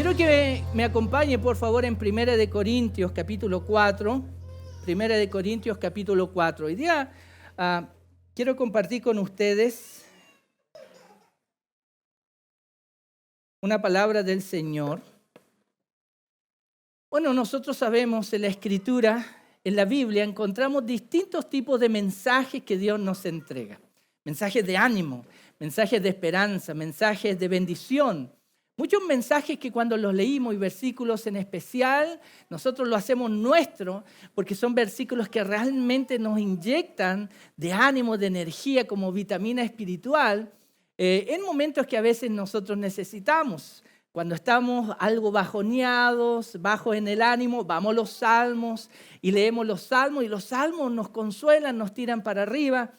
Quiero que me acompañe, por favor, en 1 Corintios, capítulo 4. 1 Corintios, capítulo 4. Hoy día quiero compartir con ustedes una palabra del Señor. Bueno, nosotros sabemos en la Escritura, en la Biblia, encontramos distintos tipos de mensajes que Dios nos entrega. Mensajes de ánimo, mensajes de esperanza, mensajes de bendición. Muchos mensajes que cuando los leímos y versículos en especial, nosotros lo hacemos nuestro porque son versículos que realmente nos inyectan de ánimo, de energía como vitamina espiritual en momentos que a veces nosotros necesitamos. Cuando estamos algo bajoneados, bajos en el ánimo, vamos a los salmos y leemos los salmos y los salmos nos consuelan, nos tiran para arriba.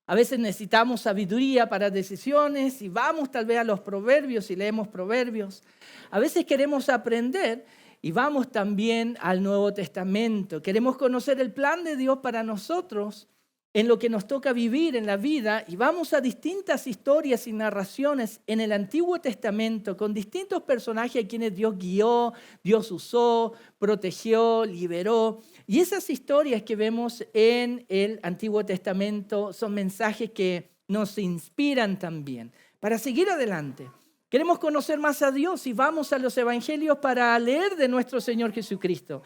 A veces necesitamos sabiduría para decisiones y vamos tal vez a los proverbios y leemos proverbios. A veces queremos aprender y vamos también al Nuevo Testamento. Queremos conocer el plan de Dios para nosotros en lo que nos toca vivir en la vida y vamos a distintas historias y narraciones en el Antiguo Testamento con distintos personajes a quienes Dios guió, Dios usó, protegió, liberó. Y esas historias que vemos en el Antiguo Testamento son mensajes que nos inspiran también para seguir adelante. Queremos conocer más a Dios y vamos a los evangelios para leer de nuestro Señor Jesucristo,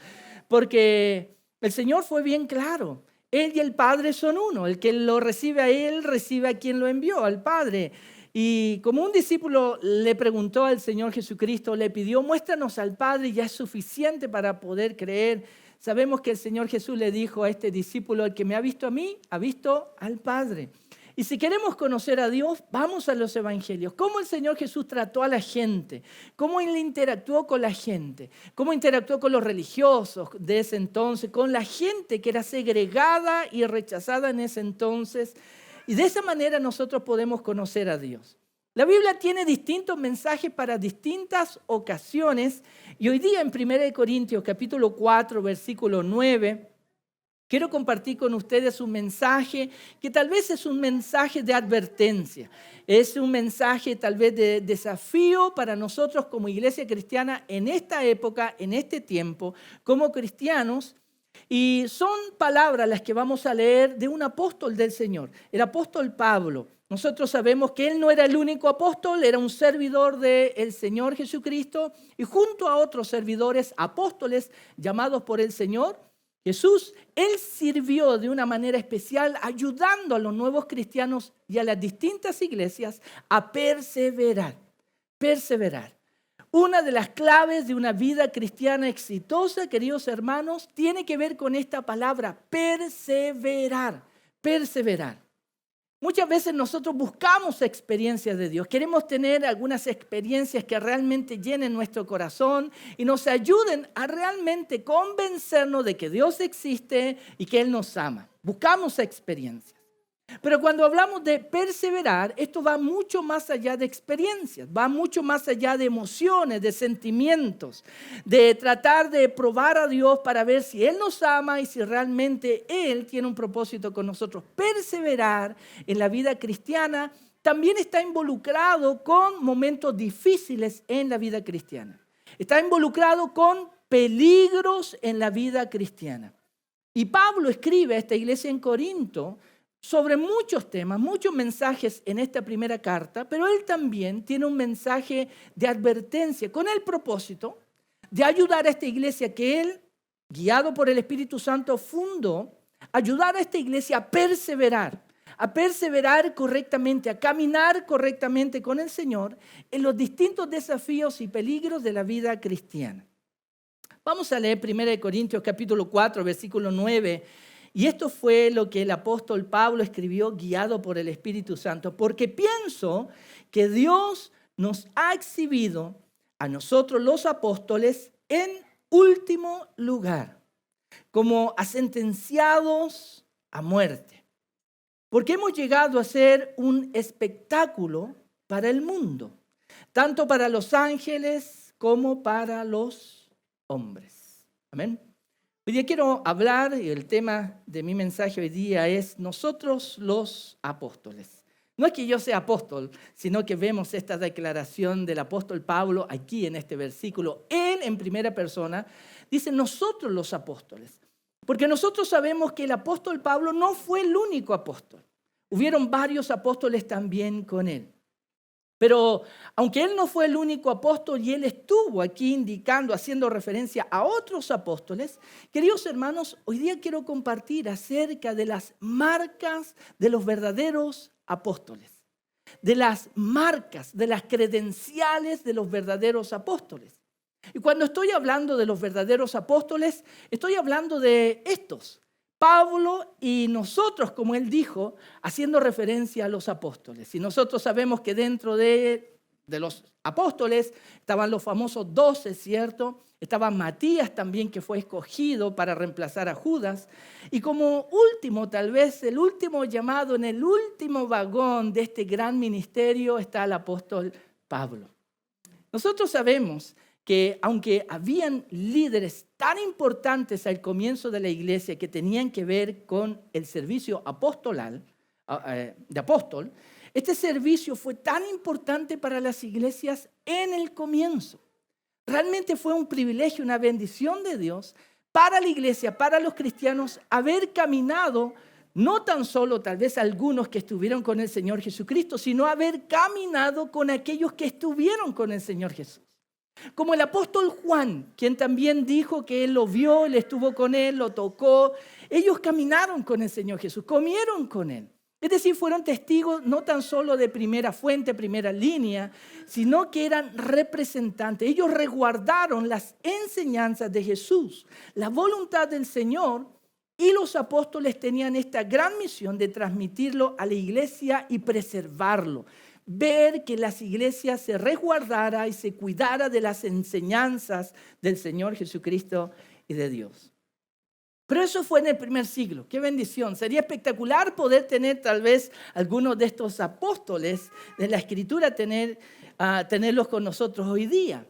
porque el Señor fue bien claro. Él y el Padre son uno. El que lo recibe a Él, recibe a quien lo envió, al Padre. Y como un discípulo le preguntó al Señor Jesucristo, le pidió, muéstranos al Padre y ya es suficiente para poder creer. Sabemos que el Señor Jesús le dijo a este discípulo, el que me ha visto a mí, ha visto al Padre. Y si queremos conocer a Dios, vamos a los evangelios. ¿Cómo el Señor Jesús trató a la gente? ¿Cómo Él interactuó con la gente? ¿Cómo interactuó con los religiosos de ese entonces? Con la gente que era segregada y rechazada en ese entonces. Y de esa manera nosotros podemos conocer a Dios. La Biblia tiene distintos mensajes para distintas ocasiones. Y hoy día en 1 Corintios capítulo 4, versículo 9, quiero compartir con ustedes un mensaje que tal vez es un mensaje de advertencia. Es un mensaje tal vez de desafío para nosotros como iglesia cristiana en esta época, en este tiempo, como cristianos. Y son palabras las que vamos a leer de un apóstol del Señor, el apóstol Pablo. Nosotros sabemos que él no era el único apóstol, era un servidor del Señor Jesucristo y junto a otros servidores, apóstoles llamados por el Señor Jesús, él sirvió de una manera especial ayudando a los nuevos cristianos y a las distintas iglesias a perseverar. Perseverar. Una de las claves de una vida cristiana exitosa, queridos hermanos, tiene que ver con esta palabra, perseverar. Perseverar. Muchas veces nosotros buscamos experiencias de Dios. Queremos tener algunas experiencias que realmente llenen nuestro corazón y nos ayuden a realmente convencernos de que Dios existe y que Él nos ama. Buscamos experiencias. Pero cuando hablamos de perseverar, esto va mucho más allá de experiencias, va mucho más allá de emociones, de sentimientos, de tratar de probar a Dios para ver si Él nos ama y si realmente Él tiene un propósito con nosotros. Perseverar en la vida cristiana también está involucrado con momentos difíciles en la vida cristiana. Está involucrado con peligros en la vida cristiana. Y Pablo escribe a esta iglesia en Corinto sobre muchos temas, muchos mensajes en esta primera carta, pero él también tiene un mensaje de advertencia con el propósito de ayudar a esta iglesia que él, guiado por el Espíritu Santo, fundó, ayudar a esta iglesia a perseverar correctamente, a caminar correctamente con el Señor en los distintos desafíos y peligros de la vida cristiana. Vamos a leer 1 Corintios capítulo 4, versículo 9. Y esto fue lo que el apóstol Pablo escribió guiado por el Espíritu Santo, porque pienso que Dios nos ha exhibido a nosotros los apóstoles en último lugar, como a sentenciados a muerte, porque hemos llegado a ser un espectáculo para el mundo, tanto para los ángeles como para los hombres. Amén. Hoy día quiero hablar, y el tema de mi mensaje hoy día es nosotros los apóstoles. No es que yo sea apóstol, sino que vemos esta declaración del apóstol Pablo aquí en este versículo. Él en primera persona dice nosotros los apóstoles. Porque nosotros sabemos que el apóstol Pablo no fue el único apóstol. Hubieron varios apóstoles también con él. Pero aunque él no fue el único apóstol y él estuvo aquí indicando, haciendo referencia a otros apóstoles, queridos hermanos, hoy día quiero compartir acerca de las marcas de los verdaderos apóstoles, de las marcas, de las credenciales de los verdaderos apóstoles. Y cuando estoy hablando de los verdaderos apóstoles, estoy hablando de estos, Pablo y nosotros, como él dijo, haciendo referencia a los apóstoles. Y nosotros sabemos que dentro de los apóstoles estaban los famosos 12, ¿cierto? Estaba Matías también, que fue escogido para reemplazar a Judas. Y como último, tal vez el último llamado en el último vagón de este gran ministerio está el apóstol Pablo. Nosotros sabemos que aunque habían líderes tan importantes al comienzo de la iglesia que tenían que ver con el servicio apostolal, de apóstol, este servicio fue tan importante para las iglesias en el comienzo. Realmente fue un privilegio, una bendición de Dios para la iglesia, para los cristianos, haber caminado, no tan solo tal vez algunos que estuvieron con el Señor Jesucristo, sino haber caminado con aquellos que estuvieron con el Señor Jesús. Como el apóstol Juan, quien también dijo que él lo vio, él estuvo con él, lo tocó. Ellos caminaron con el Señor Jesús, comieron con él. Es decir, fueron testigos no tan solo de primera fuente, primera línea, sino que eran representantes. Ellos resguardaron las enseñanzas de Jesús, la voluntad del Señor, y los apóstoles tenían esta gran misión de transmitirlo a la iglesia y preservarlo. Ver que las iglesias se resguardara y se cuidara de las enseñanzas del Señor Jesucristo y de Dios. Pero eso fue en el primer siglo. ¡Qué bendición! Sería espectacular poder tener tal vez algunos de estos apóstoles de la Escritura, tenerlos con nosotros hoy día.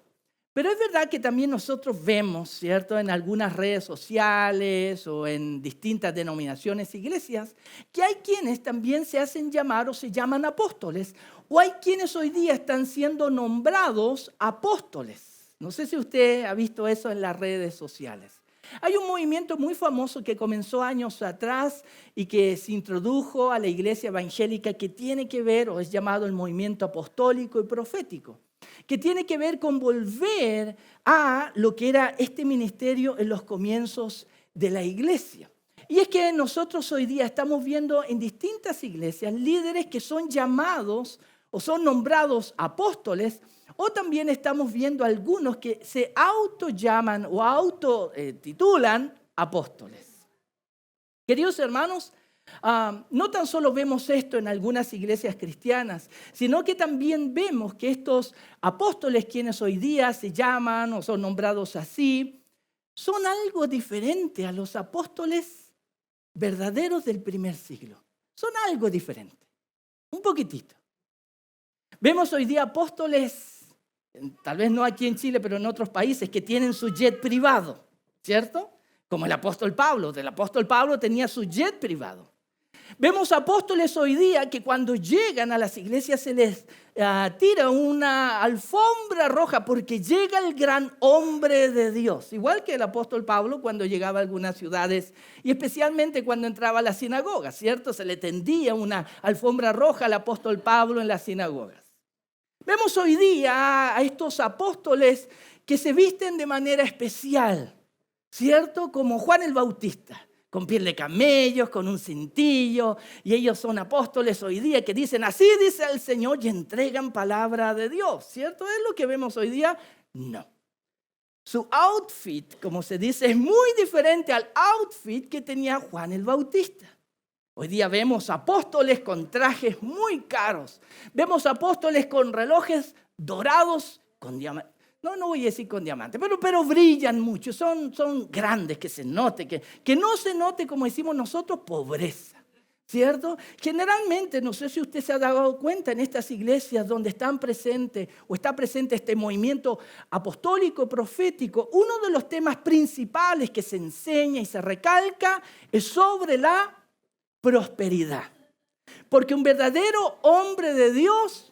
Pero es verdad que también nosotros vemos, ¿cierto?, en algunas redes sociales o en distintas denominaciones, iglesias, que hay quienes también se hacen llamar o se llaman apóstoles, o hay quienes hoy día están siendo nombrados apóstoles. No sé si usted ha visto eso en las redes sociales. Hay un movimiento muy famoso que comenzó años atrás y que se introdujo a la iglesia evangélica que tiene que ver, o es llamado el movimiento apostólico y profético, que tiene que ver con volver a lo que era este ministerio en los comienzos de la iglesia. Y es que nosotros hoy día estamos viendo en distintas iglesias líderes que son llamados o son nombrados apóstoles, o también estamos viendo algunos que se autollaman o autotitulan apóstoles. Queridos hermanos, no tan solo vemos esto en algunas iglesias cristianas, sino que también vemos que estos apóstoles, quienes hoy día se llaman o son nombrados así, son algo diferente a los apóstoles verdaderos del primer siglo. Son algo diferente, un poquitito. Vemos hoy día apóstoles, tal vez no aquí en Chile, pero en otros países, que tienen su jet privado, ¿cierto? Como el apóstol Pablo. El apóstol Pablo tenía su jet privado. Vemos apóstoles hoy día que cuando llegan a las iglesias se les tira una alfombra roja porque llega el gran hombre de Dios. Igual que el apóstol Pablo cuando llegaba a algunas ciudades y especialmente cuando entraba a la sinagoga, ¿cierto? Se le tendía una alfombra roja al apóstol Pablo en las sinagogas. Vemos hoy día a estos apóstoles que se visten de manera especial, ¿cierto? Como Juan el Bautista, con piel de camellos, con un cintillo, y ellos son apóstoles hoy día que dicen, así dice el Señor, y entregan palabra de Dios, ¿cierto? ¿Es lo que vemos hoy día? No. Su outfit, como se dice, es muy diferente al outfit que tenía Juan el Bautista. Hoy día vemos apóstoles con trajes muy caros. Vemos apóstoles con relojes dorados con diamantes. No voy a decir con diamantes, pero brillan mucho. Son grandes, que se note, que no se note, como decimos nosotros, pobreza. ¿Cierto? Generalmente, no sé si usted se ha dado cuenta en estas iglesias donde están presentes o está presente este movimiento apostólico profético, uno de los temas principales que se enseña y se recalca es sobre la prosperidad. Porque un verdadero hombre de Dios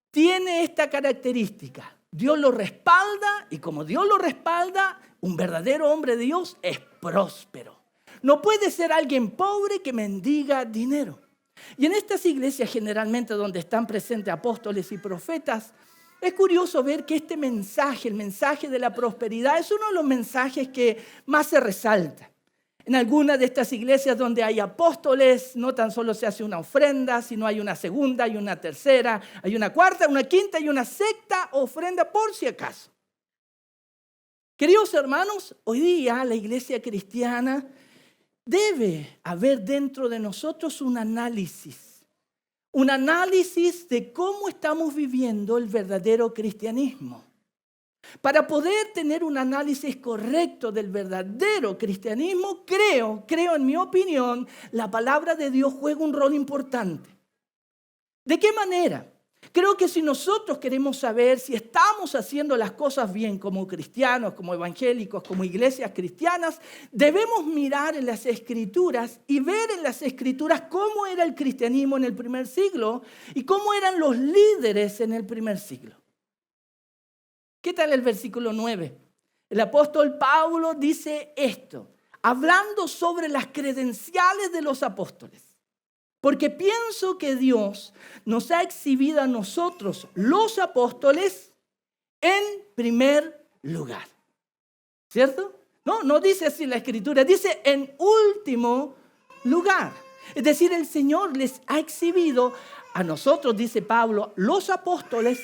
tiene esta característica. Dios lo respalda y como Dios lo respalda, un verdadero hombre de Dios es próspero. No puede ser alguien pobre que mendiga dinero. Y en estas iglesias generalmente donde están presentes apóstoles y profetas, es curioso ver que este mensaje, el mensaje de la prosperidad, es uno de los mensajes que más se resalta. En algunas de estas iglesias donde hay apóstoles, no tan solo se hace una ofrenda, sino hay una segunda, hay una tercera, hay una cuarta, una quinta y una sexta ofrenda por si acaso. Queridos hermanos, hoy día la iglesia cristiana debe haber dentro de nosotros un análisis de cómo estamos viviendo el verdadero cristianismo. Para poder tener un análisis correcto del verdadero cristianismo, creo en mi opinión, la palabra de Dios juega un rol importante. ¿De qué manera? Creo que si nosotros queremos saber si estamos haciendo las cosas bien como cristianos, como evangélicos, como iglesias cristianas, debemos mirar en las Escrituras y ver en las Escrituras cómo era el cristianismo en el primer siglo y cómo eran los líderes en el primer siglo. ¿Qué tal el versículo 9? El apóstol Pablo dice esto, hablando sobre las credenciales de los apóstoles. Porque pienso que Dios nos ha exhibido a nosotros, los apóstoles, en primer lugar. ¿Cierto? No dice así la Escritura, dice en último lugar. Es decir, el Señor les ha exhibido a nosotros, dice Pablo, los apóstoles,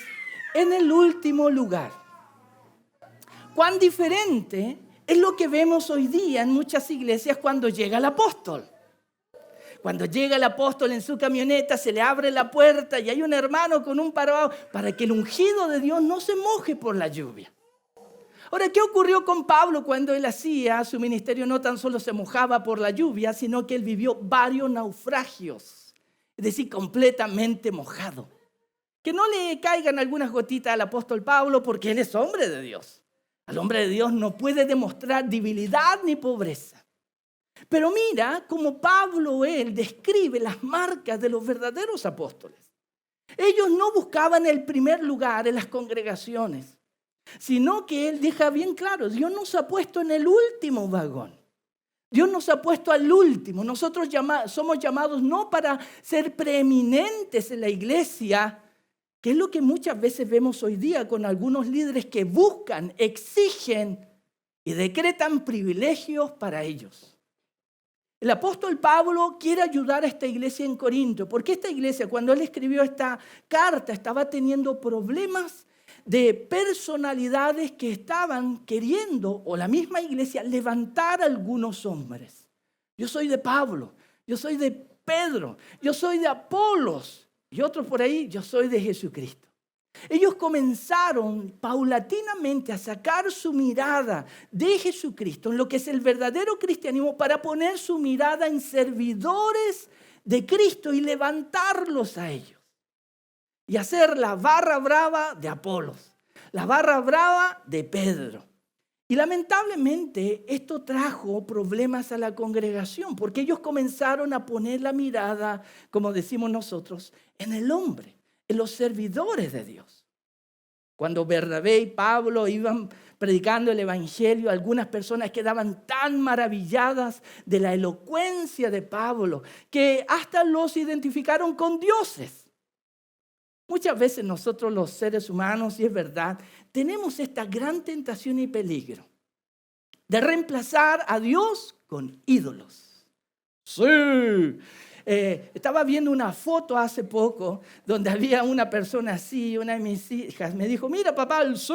en el último lugar. Cuán diferente es lo que vemos hoy día en muchas iglesias cuando llega el apóstol. Cuando llega el apóstol en su camioneta, se le abre la puerta y hay un hermano con un parado para que el ungido de Dios no se moje por la lluvia. Ahora, ¿qué ocurrió con Pablo cuando él hacía su ministerio? No tan solo se mojaba por la lluvia, sino que él vivió varios naufragios. Es decir, completamente mojado. Que no le caigan algunas gotitas al apóstol Pablo porque él es hombre de Dios. Al hombre de Dios no puede demostrar debilidad ni pobreza. Pero mira cómo Pablo, él describe las marcas de los verdaderos apóstoles. Ellos no buscaban el primer lugar en las congregaciones, sino que él deja bien claro, Dios nos ha puesto en el último vagón. Dios nos ha puesto al último. Nosotros somos llamados no para ser preeminentes en la iglesia, que es lo que muchas veces vemos hoy día con algunos líderes que buscan, exigen y decretan privilegios para ellos. El apóstol Pablo quiere ayudar a esta iglesia en Corinto, porque esta iglesia, cuando él escribió esta carta, estaba teniendo problemas de personalidades que estaban queriendo, o la misma iglesia, levantar a algunos hombres. Yo soy de Pablo, yo soy de Pedro, yo soy de Apolos, y otros por ahí, yo soy de Jesucristo. Ellos comenzaron paulatinamente a sacar su mirada de Jesucristo en lo que es el verdadero cristianismo para poner su mirada en servidores de Cristo y levantarlos a ellos. Y hacer la barra brava de Apolos, la barra brava de Pedro. Y lamentablemente esto trajo problemas a la congregación porque ellos comenzaron a poner la mirada, como decimos nosotros, en el hombre, en los servidores de Dios. Cuando Bernabé y Pablo iban predicando el evangelio, algunas personas quedaban tan maravilladas de la elocuencia de Pablo que hasta los identificaron con dioses. Muchas veces nosotros los seres humanos, y es verdad, tenemos esta gran tentación y peligro de reemplazar a Dios con ídolos. Sí. Estaba viendo una foto hace poco donde había una persona así, una de mis hijas me dijo, mira papá, el sí,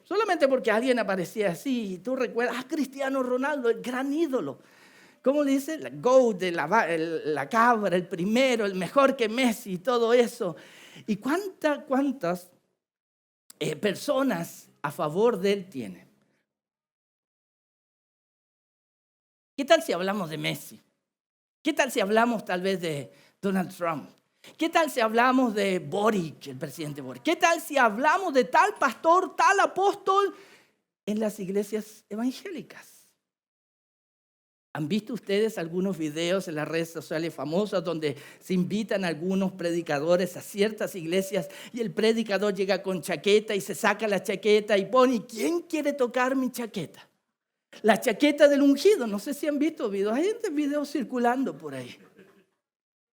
solamente porque alguien aparecía así y tú recuerdas, Cristiano Ronaldo, el gran ídolo. ¿Cómo le dice? La GOAT, la cabra, el primero, el mejor que Messi y todo eso. ¿Y cuántas personas a favor de él tiene? ¿Qué tal si hablamos de Messi? ¿Qué tal si hablamos tal vez de Donald Trump? ¿Qué tal si hablamos de Boric, el presidente Boric? ¿Qué tal si hablamos de tal pastor, tal apóstol en las iglesias evangélicas? ¿Han visto ustedes algunos videos en las redes sociales famosas donde se invitan a algunos predicadores a ciertas iglesias y el predicador llega con chaqueta y se saca la chaqueta y pone, ¿quién quiere tocar mi chaqueta? La chaqueta del ungido. No sé si han visto videos. Hay videos circulando por ahí.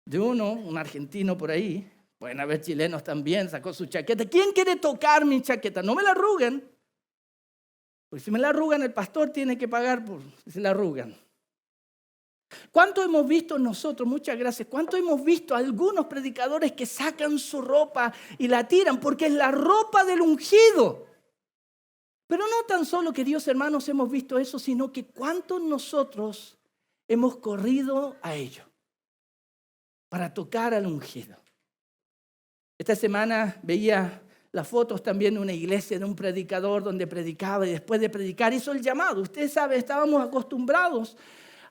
De un argentino por ahí, pueden haber chilenos también, sacó su chaqueta. ¿Quién quiere tocar mi chaqueta? No me la arruguen. Porque si me la arrugan, el pastor tiene que pagar por si se la arrugan. ¿Cuánto hemos visto nosotros? Muchas gracias. ¿Cuánto hemos visto a algunos predicadores que sacan su ropa y la tiran porque es la ropa del ungido? Pero no tan solo, queridos hermanos, hemos visto eso, sino que cuántos nosotros hemos corrido a ello para tocar al ungido. Esta semana veía las fotos también de una iglesia, de un predicador donde predicaba y después de predicar hizo el llamado. Usted sabe, estábamos acostumbrados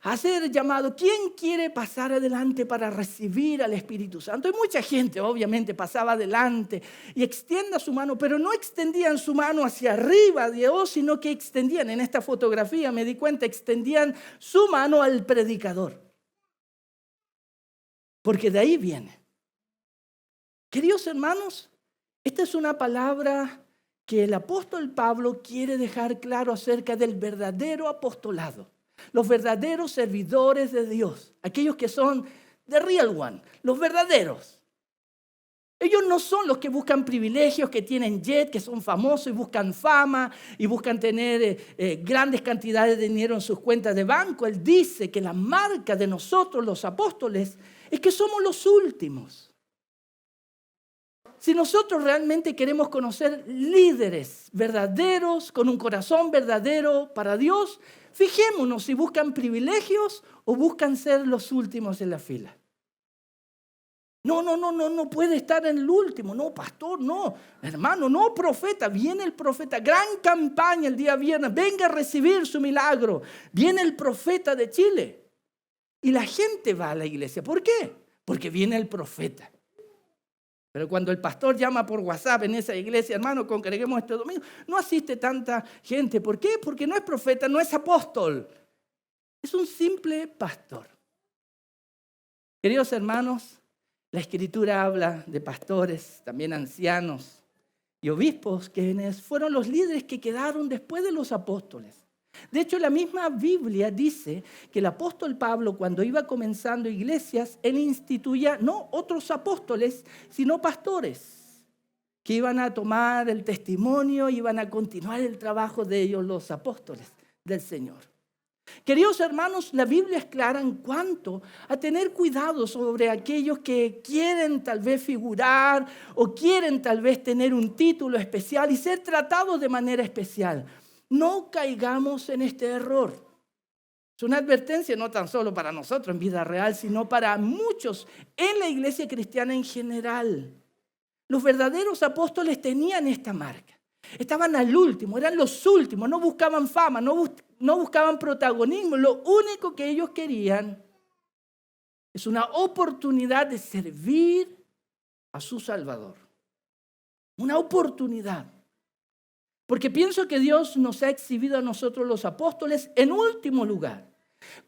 a hacer el llamado. ¿Quién quiere pasar adelante para recibir al Espíritu Santo? Y mucha gente obviamente pasaba adelante y extienda su mano, pero no extendían su mano hacia arriba a Dios, sino que extendían, en esta fotografía me di cuenta, extendían su mano al predicador. Porque de ahí viene. Queridos hermanos, esta es una palabra que el apóstol Pablo quiere dejar claro acerca del verdadero apostolado. Los verdaderos servidores de Dios, aquellos que son the real one, los verdaderos. Ellos no son los que buscan privilegios, que tienen jet, que son famosos y buscan fama y buscan tener grandes cantidades de dinero en sus cuentas de banco. Él dice que la marca de nosotros, los apóstoles, es que somos los últimos. Si nosotros realmente queremos conocer líderes verdaderos, con un corazón verdadero para Dios, fijémonos si buscan privilegios o buscan ser los últimos en la fila. No puede estar en el último. No, pastor, no. Hermano, no, profeta. Viene el profeta. Gran campaña el día viernes. Venga a recibir su milagro. Viene el profeta de Chile. Y la gente va a la iglesia. ¿Por qué? Porque viene el profeta. Pero cuando el pastor llama por WhatsApp en esa iglesia, hermano, congreguemos este domingo, no asiste tanta gente. ¿Por qué? Porque no es profeta, no es apóstol. Es un simple pastor. Queridos hermanos, la Escritura habla de pastores, también ancianos y obispos, quienes fueron los líderes que quedaron después de los apóstoles. De hecho, la misma Biblia dice que el apóstol Pablo, cuando iba comenzando iglesias, él instituía no otros apóstoles, sino pastores, que iban a tomar el testimonio, iban a continuar el trabajo de ellos, los apóstoles del Señor. Queridos hermanos, la Biblia es clara en cuanto a tener cuidado sobre aquellos que quieren tal vez figurar o quieren tal vez tener un título especial y ser tratados de manera especial. No caigamos en este error. Es una advertencia no tan solo para nosotros en vida real, sino para muchos en la iglesia cristiana en general. Los verdaderos apóstoles tenían esta marca. Estaban al último, eran los últimos, no buscaban fama, no buscaban protagonismo. Lo único que ellos querían es una oportunidad de servir a su Salvador. Una oportunidad. Porque pienso que Dios nos ha exhibido a nosotros los apóstoles en último lugar,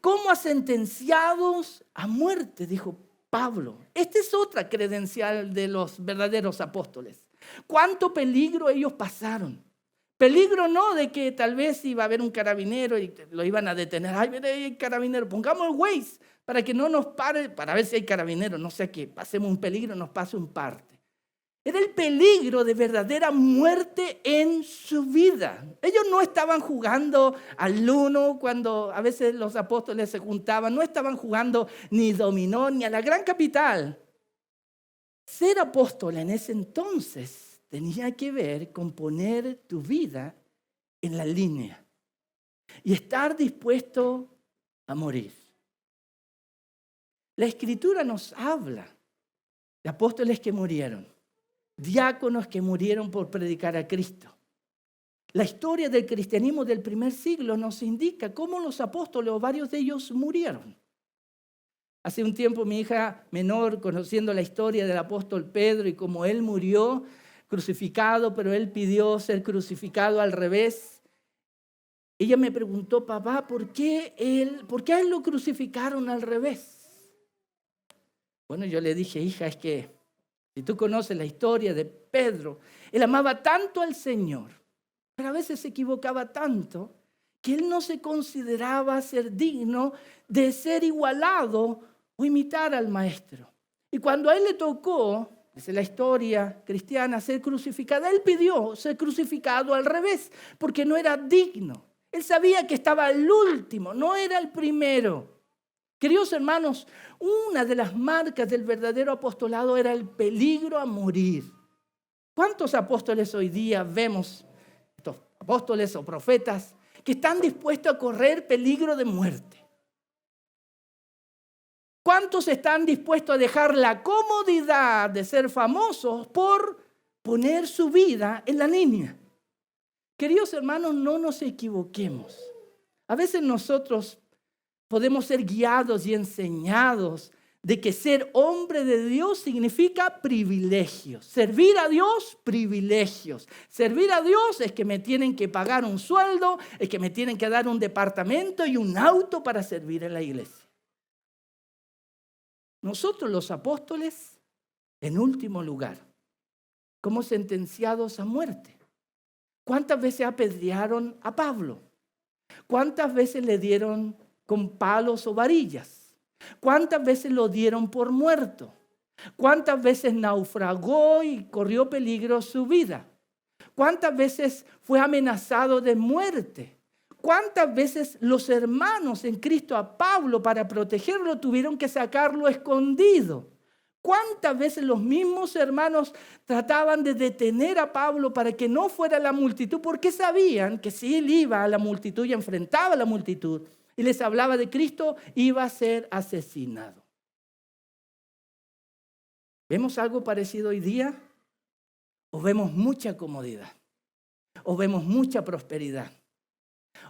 como a sentenciados a muerte, dijo Pablo. Esta es otra credencial de los verdaderos apóstoles. ¿Cuánto peligro ellos pasaron? Peligro no de que tal vez iba a haber un carabinero y lo iban a detener. Ay, mire, hay carabinero, pongamos el Waze para que no nos pare, para ver si hay carabinero, no sea que pasemos un peligro, nos pase un parte. Era el peligro de verdadera muerte en su vida. Ellos no estaban jugando al uno cuando a veces los apóstoles se juntaban. No estaban jugando ni dominó ni a la gran capital. Ser apóstol en ese entonces tenía que ver con poner tu vida en la línea y estar dispuesto a morir. La Escritura nos habla de apóstoles que murieron. Diáconos que murieron por predicar a Cristo. La historia del cristianismo del primer siglo nos indica cómo los apóstoles o varios de ellos murieron. Hace un tiempo mi hija menor, conociendo la historia del apóstol Pedro y cómo él murió crucificado, pero él pidió ser crucificado al revés. ella me preguntó, papá, ¿por qué a él lo crucificaron al revés? Bueno, yo le dije, hija, es que si tú conoces la historia de Pedro, él amaba tanto al Señor, pero a veces se equivocaba tanto que él no se consideraba ser digno de ser igualado o imitar al Maestro. Y cuando a él le tocó, dice la historia cristiana, ser crucificado, él pidió ser crucificado al revés, porque no era digno. Él sabía que estaba el último, no era el primero. Queridos hermanos, una de las marcas del verdadero apostolado era el peligro a morir. ¿Cuántos apóstoles hoy día vemos, estos apóstoles o profetas, que están dispuestos a correr peligro de muerte? ¿Cuántos están dispuestos a dejar la comodidad de ser famosos por poner su vida en la línea? Queridos hermanos, no nos equivoquemos. A veces nosotros podemos ser guiados y enseñados de que ser hombre de Dios significa privilegios. Servir a Dios, privilegios. Servir a Dios es que me tienen que pagar un sueldo, es que me tienen que dar un departamento y un auto para servir en la iglesia. Nosotros los apóstoles, en último lugar, como sentenciados a muerte. ¿Cuántas veces apedrearon a Pablo? ¿Cuántas veces le dieron con palos o varillas? ¿Cuántas veces lo dieron por muerto? ¿Cuántas veces naufragó y corrió peligro su vida? ¿Cuántas veces fue amenazado de muerte? ¿Cuántas veces los hermanos en Cristo a Pablo, para protegerlo, tuvieron que sacarlo escondido? ¿Cuántas veces los mismos hermanos trataban de detener a Pablo para que no fuera a la multitud? Porque sabían que si él iba a la multitud y enfrentaba a la multitud y les hablaba de Cristo, iba a ser asesinado. ¿Vemos algo parecido hoy día? ¿O vemos mucha comodidad? ¿O vemos mucha prosperidad?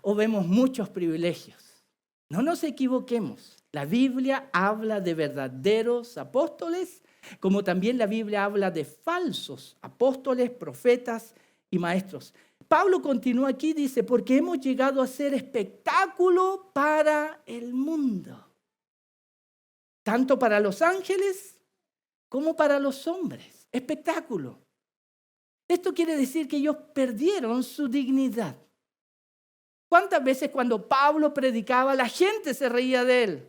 ¿O vemos muchos privilegios? No nos equivoquemos. La Biblia habla de verdaderos apóstoles, como también la Biblia habla de falsos apóstoles, profetas y maestros. Pablo continúa aquí, dice, porque hemos llegado a ser espectáculo para el mundo, tanto para los ángeles como para los hombres. Espectáculo. Esto quiere decir que ellos perdieron su dignidad. ¿Cuántas veces cuando Pablo predicaba la gente se reía de él?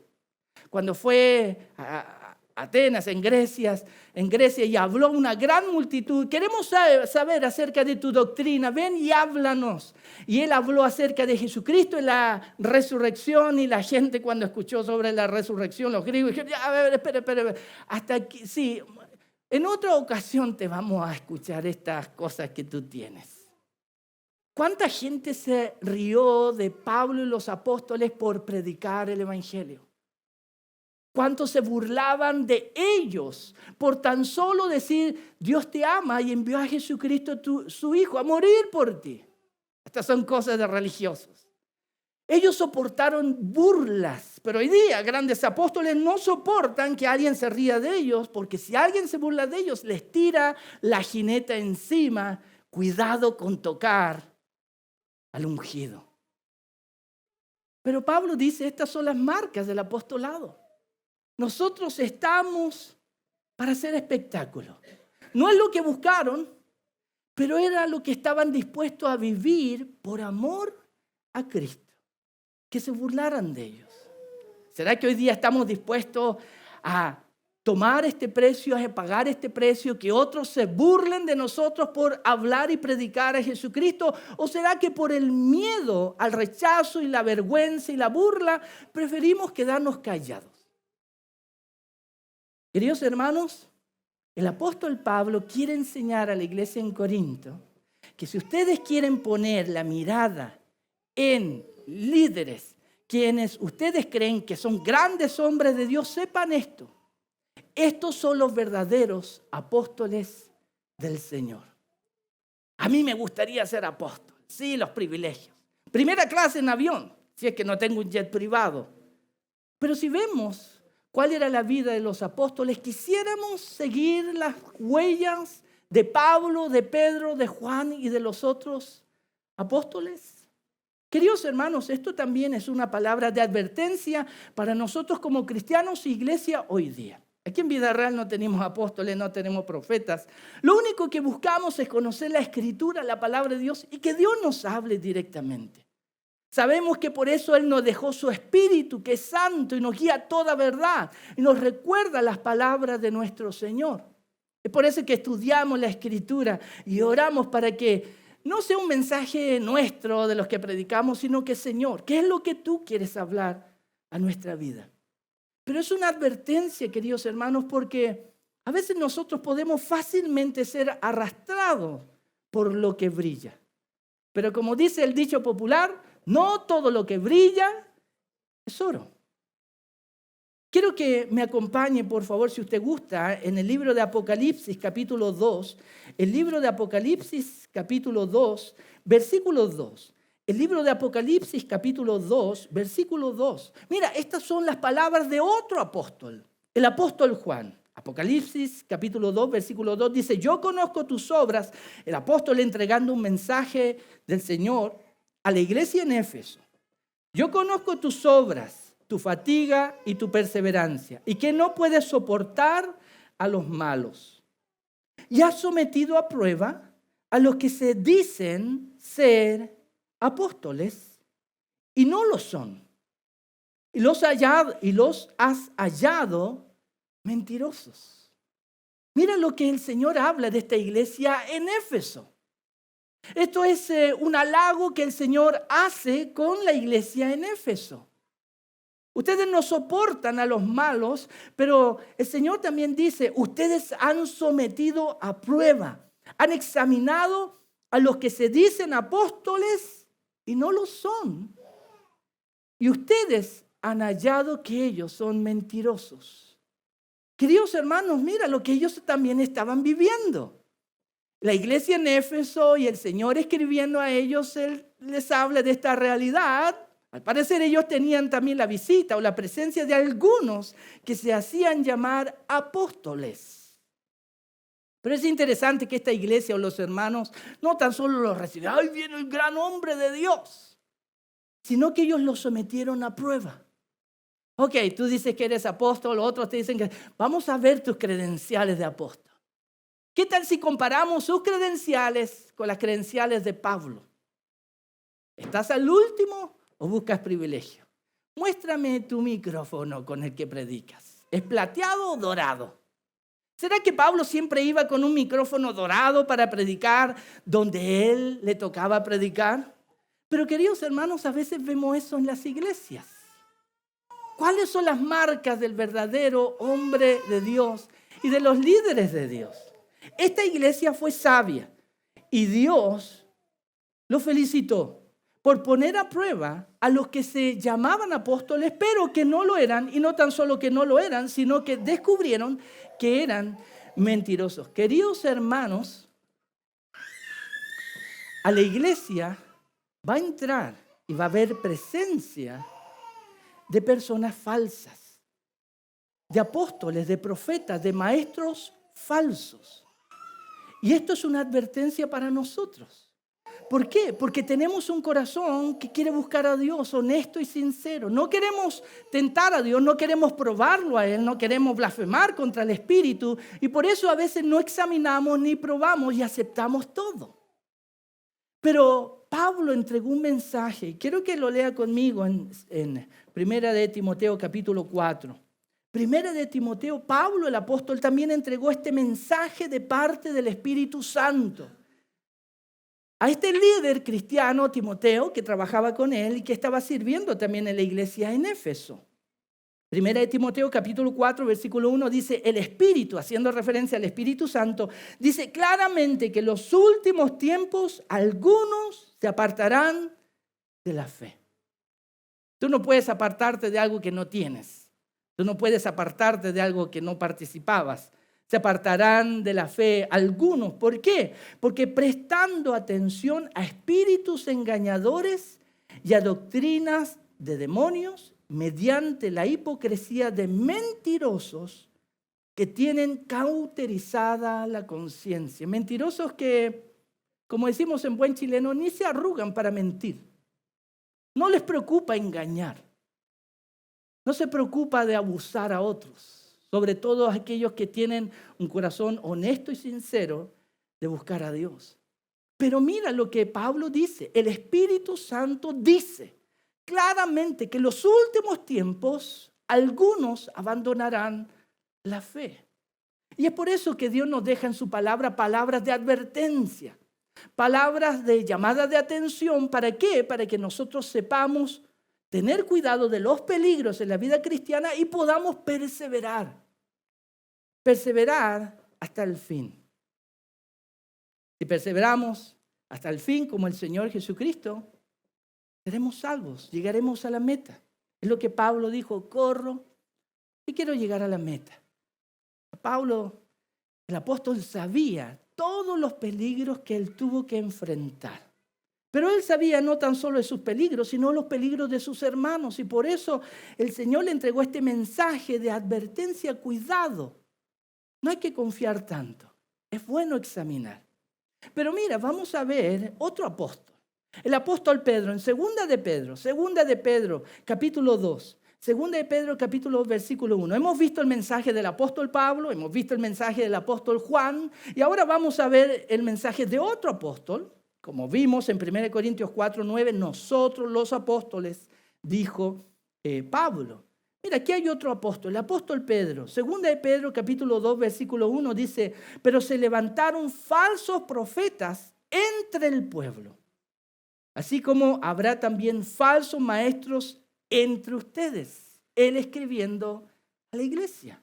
Cuando fue a Atenas, en Grecia, y habló a una gran multitud, queremos saber acerca de tu doctrina, ven y háblanos. Y él habló acerca de Jesucristo y la resurrección, y la gente cuando escuchó sobre la resurrección, los griegos dijeron, a ver, espera, hasta aquí, sí, en otra ocasión te vamos a escuchar estas cosas que tú tienes. ¿Cuánta gente se rió de Pablo y los apóstoles por predicar el evangelio? ¿Cuántos se burlaban de ellos por tan solo decir, Dios te ama y envió a Jesucristo, su Hijo, a morir por ti? Estas son cosas de religiosos. Ellos soportaron burlas, pero hoy día grandes apóstoles no soportan que alguien se ría de ellos, porque si alguien se burla de ellos, les tira la jineta encima. Cuidado con tocar al ungido. Pero Pablo dice, estas son las marcas del apostolado. Nosotros estamos para hacer espectáculo. No es lo que buscaron, pero era lo que estaban dispuestos a vivir por amor a Cristo. Que se burlaran de ellos. ¿Será que hoy día estamos dispuestos a tomar este precio, a pagar este precio, que otros se burlen de nosotros por hablar y predicar a Jesucristo? ¿O será que por el miedo al rechazo y la vergüenza y la burla preferimos quedarnos callados? Queridos hermanos, el apóstol Pablo quiere enseñar a la iglesia en Corinto que si ustedes quieren poner la mirada en líderes, quienes ustedes creen que son grandes hombres de Dios, sepan esto. Estos son los verdaderos apóstoles del Señor. A mí me gustaría ser apóstol. Sí, los privilegios. Primera clase en avión, si es que no tengo un jet privado. Pero si vemos cuál era la vida de los apóstoles, quisiéramos seguir las huellas de Pablo, de Pedro, de Juan y de los otros apóstoles. Queridos hermanos, esto también es una palabra de advertencia para nosotros como cristianos y iglesia hoy día. Aquí en Vida Real no tenemos apóstoles, no tenemos profetas. Lo único que buscamos es conocer la Escritura, la palabra de Dios y que Dios nos hable directamente. Sabemos que por eso Él nos dejó su Espíritu, que es santo y nos guía a toda verdad y nos recuerda las palabras de nuestro Señor. Es por eso que estudiamos la Escritura y oramos para que no sea un mensaje nuestro de los que predicamos, sino que, Señor, ¿qué es lo que tú quieres hablar a nuestra vida? Pero es una advertencia, queridos hermanos, porque a veces nosotros podemos fácilmente ser arrastrados por lo que brilla. Pero como dice el dicho popular, no todo lo que brilla es oro. Quiero que me acompañe, por favor, si usted gusta, en el libro de Apocalipsis, capítulo 2. El libro de Apocalipsis, capítulo 2, versículo 2. El libro de Apocalipsis, capítulo 2, versículo 2. Mira, estas son las palabras de otro apóstol, el apóstol Juan. Apocalipsis, capítulo 2, versículo 2, dice, yo conozco tus obras, el apóstol entregando un mensaje del Señor a la iglesia en Éfeso. Yo conozco tus obras, tu fatiga y tu perseverancia, y que no puedes soportar a los malos. Y has sometido a prueba a los que se dicen ser apóstoles y no lo son. Y los has hallado mentirosos. Mira lo que el Señor habla de esta iglesia en Éfeso. Esto es un halago que el Señor hace con la iglesia en Éfeso. Ustedes no soportan a los malos, pero el Señor también dice, ustedes han sometido a prueba, han examinado a los que se dicen apóstoles y no lo son. Y ustedes han hallado que ellos son mentirosos. Queridos hermanos, mira lo que ellos también estaban viviendo. La iglesia en Éfeso y el Señor escribiendo a ellos, Él les habla de esta realidad. Al parecer ellos tenían también la visita o la presencia de algunos que se hacían llamar apóstoles. Pero es interesante que esta iglesia o los hermanos no tan solo los recibieron, ¡ay, viene el gran hombre de Dios!, sino que ellos los sometieron a prueba. Ok, tú dices que eres apóstol, otros te dicen que vamos a ver tus credenciales de apóstol. ¿Qué tal si comparamos sus credenciales con las credenciales de Pablo? ¿Estás al último o buscas privilegio? Muéstrame tu micrófono con el que predicas. ¿Es plateado o dorado? ¿Será que Pablo siempre iba con un micrófono dorado para predicar donde él le tocaba predicar? Pero queridos hermanos, a veces vemos eso en las iglesias. ¿Cuáles son las marcas del verdadero hombre de Dios y de los líderes de Dios? Esta iglesia fue sabia y Dios lo felicitó por poner a prueba a los que se llamaban apóstoles, pero que no lo eran, y no tan solo que no lo eran, sino que descubrieron que eran mentirosos. Queridos hermanos, a la iglesia va a entrar y va a haber presencia de personas falsas, de apóstoles, de profetas, de maestros falsos. Y esto es una advertencia para nosotros. ¿Por qué? Porque tenemos un corazón que quiere buscar a Dios honesto y sincero. No queremos tentar a Dios, no queremos probarlo a Él, no queremos blasfemar contra el Espíritu. Y por eso a veces no examinamos ni probamos y aceptamos todo. Pero Pablo entregó un mensaje, y quiero que lo lea conmigo en Primera de Timoteo capítulo 4. Primera de Timoteo, Pablo el apóstol también entregó este mensaje de parte del Espíritu Santo a este líder cristiano, Timoteo, que trabajaba con él y que estaba sirviendo también en la iglesia en Éfeso. Primera de Timoteo capítulo 4, versículo 1 dice, el Espíritu, haciendo referencia al Espíritu Santo, dice claramente que en los últimos tiempos algunos se apartarán de la fe. Tú no puedes apartarte de algo que no tienes. Tú no puedes apartarte de algo que no participabas. Se apartarán de la fe algunos. ¿Por qué? Porque prestando atención a espíritus engañadores y a doctrinas de demonios, mediante la hipocresía de mentirosos que tienen cauterizada la conciencia. Mentirosos que, como decimos en buen chileno, ni se arrugan para mentir. No les preocupa engañar. No se preocupa de abusar a otros, sobre todo aquellos que tienen un corazón honesto y sincero de buscar a Dios. Pero mira lo que Pablo dice. El Espíritu Santo dice claramente que en los últimos tiempos algunos abandonarán la fe. Y es por eso que Dios nos deja en su palabra palabras de advertencia, palabras de llamada de atención. ¿Para qué? Para que nosotros sepamos tener cuidado de los peligros en la vida cristiana y podamos perseverar. Perseverar hasta el fin. Si perseveramos hasta el fin como el Señor Jesucristo, seremos salvos, llegaremos a la meta. Es lo que Pablo dijo: corro y quiero llegar a la meta. Pablo, el apóstol, sabía todos los peligros que él tuvo que enfrentar. Pero él sabía no tan solo de sus peligros, sino los peligros de sus hermanos. Y por eso el Señor le entregó este mensaje de advertencia: cuidado, no hay que confiar tanto. Es bueno examinar. Pero mira, vamos a ver otro apóstol. El apóstol Pedro, en segunda de Pedro, capítulo 2. Segunda de Pedro, capítulo 2, versículo 1. Hemos visto el mensaje del apóstol Pablo, hemos visto el mensaje del apóstol Juan, y ahora vamos a ver el mensaje de otro apóstol. Como vimos en 1 Corintios 4, 9, nosotros los apóstoles, dijo Pablo. Mira, aquí hay otro apóstol, el apóstol Pedro. Segunda de Pedro, capítulo 2, versículo 1, dice: pero se levantaron falsos profetas entre el pueblo, así como habrá también falsos maestros entre ustedes. Él escribiendo a la iglesia,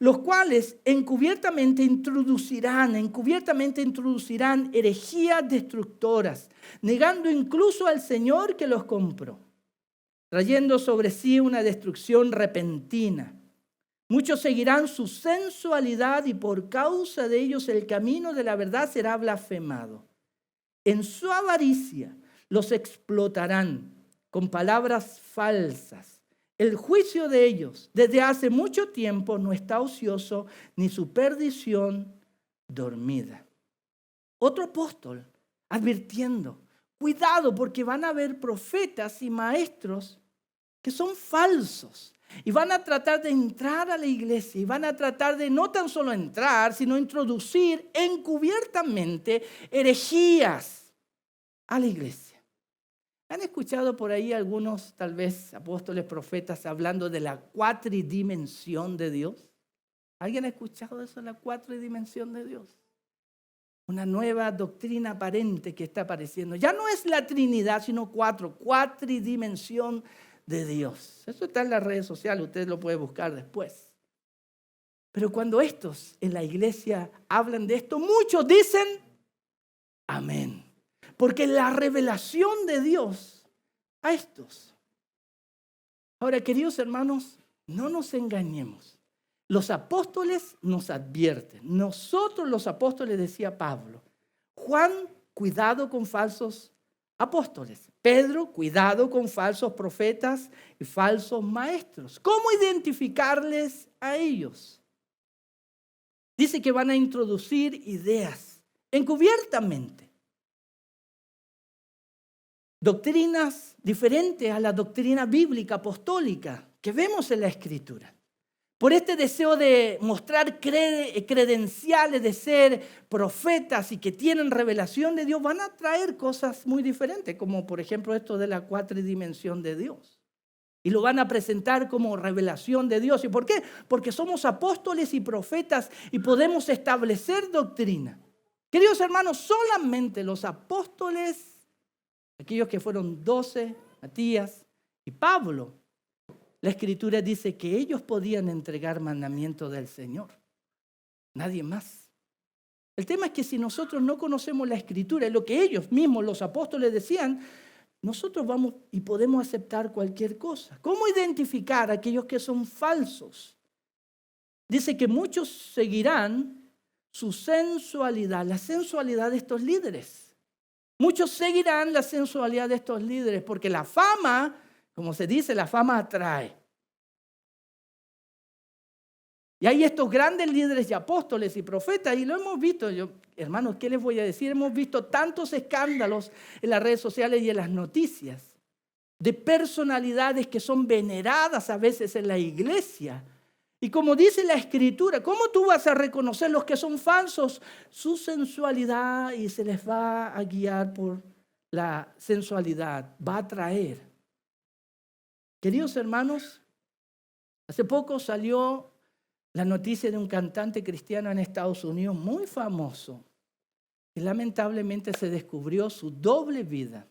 los cuales encubiertamente introducirán herejías destructoras, negando incluso al Señor que los compró, trayendo sobre sí una destrucción repentina. Muchos seguirán su sensualidad y por causa de ellos el camino de la verdad será blasfemado. En su avaricia los explotarán con palabras falsas. El juicio de ellos desde hace mucho tiempo no está ocioso, ni su perdición dormida. Otro apóstol advirtiendo: cuidado, porque van a haber profetas y maestros que son falsos y van a tratar de entrar a la iglesia y van a tratar de no tan solo entrar, sino introducir encubiertamente herejías a la iglesia. ¿Han escuchado por ahí algunos, tal vez, apóstoles, profetas hablando de la cuatridimensión de Dios? ¿Alguien ha escuchado eso, la cuatridimensión de Dios? Una nueva doctrina aparente que está apareciendo. Ya no es la Trinidad, sino cuatridimensión de Dios. Eso está en las redes sociales, usted lo puede buscar después. Pero cuando estos en la iglesia hablan de esto, muchos dicen amén. Porque la revelación de Dios a estos. Ahora, queridos hermanos, no nos engañemos. Los apóstoles nos advierten. Nosotros los apóstoles, decía Pablo. Juan, cuidado con falsos apóstoles. Pedro, cuidado con falsos profetas y falsos maestros. ¿Cómo identificarles a ellos? Dice que van a introducir ideas encubiertamente. Doctrinas diferentes a la doctrina bíblica apostólica que vemos en la Escritura. Por este deseo de mostrar credenciales de ser profetas y que tienen revelación de Dios, van a traer cosas muy diferentes, como por ejemplo esto de la cuatridimensión de Dios. Y lo van a presentar como revelación de Dios. ¿Y por qué? Porque somos apóstoles y profetas y podemos establecer doctrina. Queridos hermanos, solamente los apóstoles, aquellos que fueron 12, Matías y Pablo, la Escritura dice que ellos podían entregar mandamientos del Señor. Nadie más. El tema es que si nosotros no conocemos la Escritura, es lo que ellos mismos, los apóstoles, decían, nosotros vamos y podemos aceptar cualquier cosa. ¿Cómo identificar a aquellos que son falsos? Dice que muchos seguirán su sensualidad, la sensualidad de estos líderes. Muchos seguirán la sensualidad de estos líderes porque la fama, como se dice, la fama atrae. Y hay estos grandes líderes y apóstoles y profetas, y lo hemos visto. Hermanos, ¿qué les voy a decir? Hemos visto tantos escándalos en las redes sociales y en las noticias. de personalidades que son veneradas a veces en la iglesia. Y como dice la Escritura, ¿cómo tú vas a reconocer los que son falsos? Su sensualidad, y se les va a guiar por la sensualidad, va a atraer. Queridos hermanos, hace poco salió la noticia de un cantante cristiano en Estados Unidos muy famoso, y lamentablemente se descubrió su doble vida.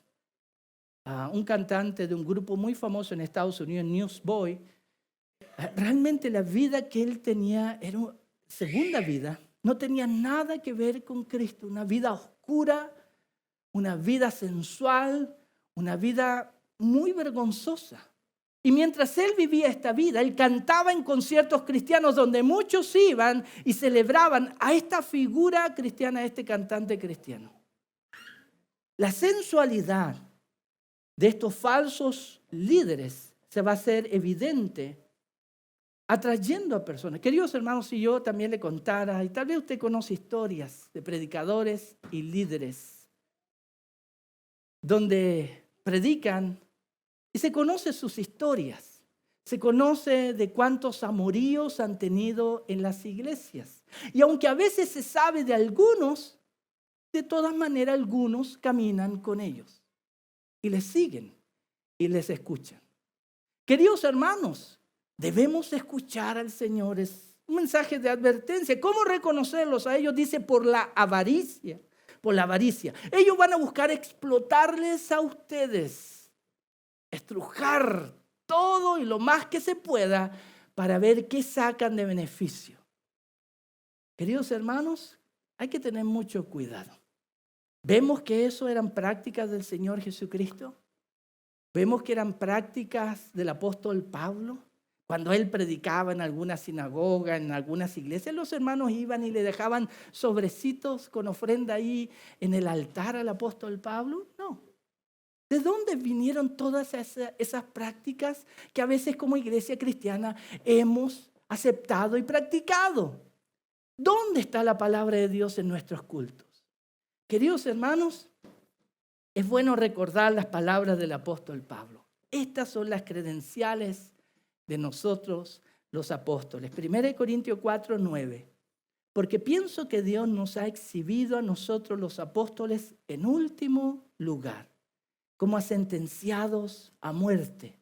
Un cantante de un grupo muy famoso en Estados Unidos, Newsboy, realmente la vida que él tenía era una segunda vida, no tenía nada que ver con Cristo, una vida oscura, una vida sensual, una vida muy vergonzosa. Y mientras él vivía esta vida, él cantaba en conciertos cristianos donde muchos iban y celebraban a esta figura cristiana, a este cantante cristiano. La sensualidad de estos falsos líderes se va a hacer evidente atrayendo a personas. Queridos hermanos, si yo también le contara, y tal vez usted conoce historias de predicadores y líderes donde predican y se conoce sus historias, se conoce de cuántos amoríos han tenido en las iglesias. Y aunque a veces se sabe de algunos, de todas maneras algunos caminan con ellos y les siguen y les escuchan. Queridos hermanos, debemos escuchar al Señor. Es un mensaje de advertencia. ¿Cómo reconocerlos a ellos? Dice por la avaricia. Por la avaricia. Ellos van a buscar explotarles a ustedes, estrujar todo y lo más que se pueda para ver qué sacan de beneficio. Queridos hermanos, hay que tener mucho cuidado. Vemos que eso eran prácticas del Señor Jesucristo. Vemos que eran prácticas del apóstol Pablo. Cuando él predicaba en alguna sinagoga, en algunas iglesias, los hermanos iban y le dejaban sobrecitos con ofrenda ahí en el altar al apóstol Pablo. No. ¿De dónde vinieron todas esas prácticas que a veces como iglesia cristiana hemos aceptado y practicado? ¿Dónde está la palabra de Dios en nuestros cultos? Queridos hermanos, es bueno recordar las palabras del apóstol Pablo. Estas son las credenciales de nosotros los apóstoles. 1 Corintios 4, 9. Porque pienso que Dios nos ha exhibido a nosotros los apóstoles en último lugar, como a sentenciados a muerte,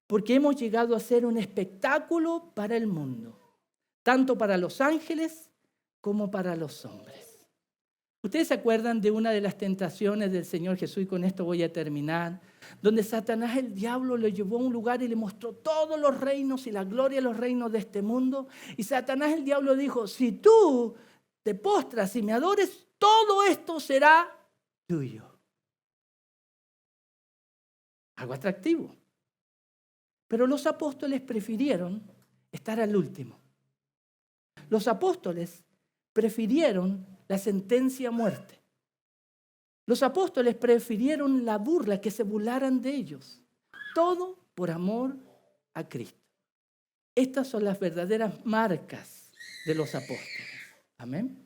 porque hemos llegado a ser un espectáculo para el mundo, tanto para los ángeles como para los hombres. ¿Ustedes se acuerdan de una de las tentaciones del Señor Jesús? Y con esto voy a terminar. Donde Satanás, el diablo, lo llevó a un lugar y le mostró todos los reinos y la gloria de los reinos de este mundo. Y Satanás, el diablo, dijo, si tú te postras y me adores, todo esto será tuyo. Algo atractivo. Pero los apóstoles prefirieron estar al último. Los apóstoles prefirieron la sentencia a muerte. Los apóstoles prefirieron la burla, que se burlaran de ellos. Todo por amor a Cristo. Estas son las verdaderas marcas de los apóstoles. Amén.